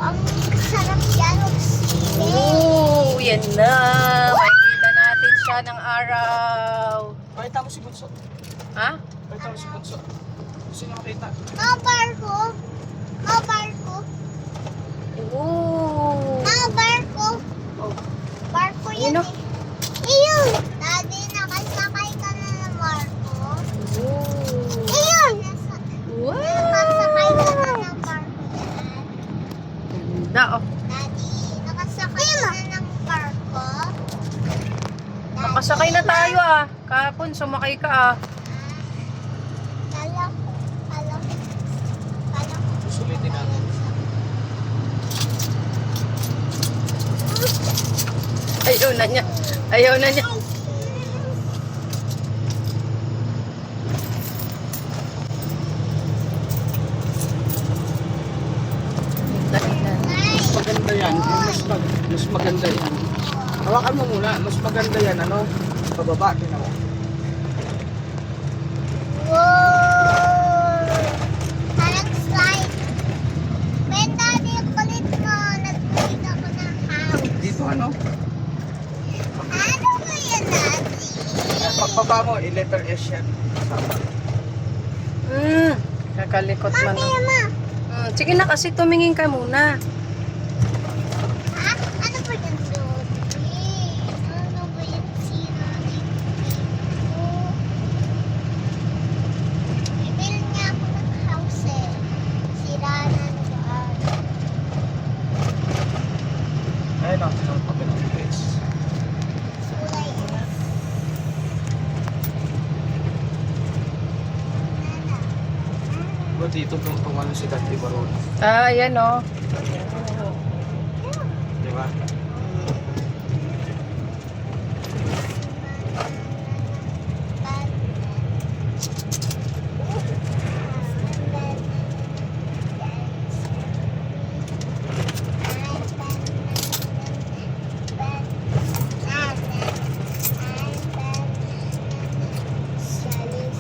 ang sarap yan. Oh, yan na. Makikita natin siya ng araw. Pakita mo si Bunso. Ha? Pakita mo si Bunso. Gusto niyo makita. Barko. Barko. Oh. Barko. Oh. Barko yan Ano? Iyun. Daddy, nakasakay ka na ng barko. Oh. Iyun. Wow. Nakasakay ka na ng barko. Ganda oh. Daddy, nakasakay ka na ng barko. Nakasakay na tayo ah. Kahapon sumakay ka ah. Kala ko. Susulitin natin. Ayaw na niya. Ayaw na niya. Mas maganda yan. Mas maganda yan. Hawakan mo muna. Mas maganda yan. Ano? Pababa. Tinawa. Wow! Parang slide. Ben, Daddy, ang kulit mo. Nag-ulit ako ng house. Dito ano? Ano ba yan, Daddy? Pagbaba mo, letter S yan. Kakalikot man. Mami, Oh. Ma. Sige na kasi tumingin ka muna. Ha? Ano ba yan, Daddy? Ano ba yan, sira dito? Bibil nga ako ng house eh. Sira na doon. Ayun o. Tinawag pa ng S. Kulay S. Diba dito itong ano si Dante Baron? Ah, ayan oh. Diba?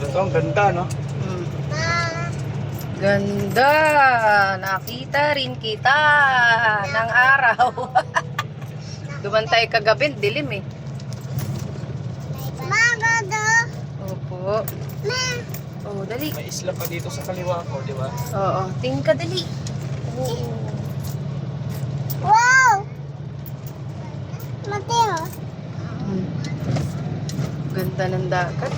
Ito ang ganda, no? Ganda! Nakita rin kita ng araw. Duman tayo kagabi, dilim eh. Maganda. Opo. Ma. Oh, dali. May isla pa dito sa kaliwa ko, di ba? Oo, tingin ka dali. Oo. Wow! Mateo. Ganda ng dagat.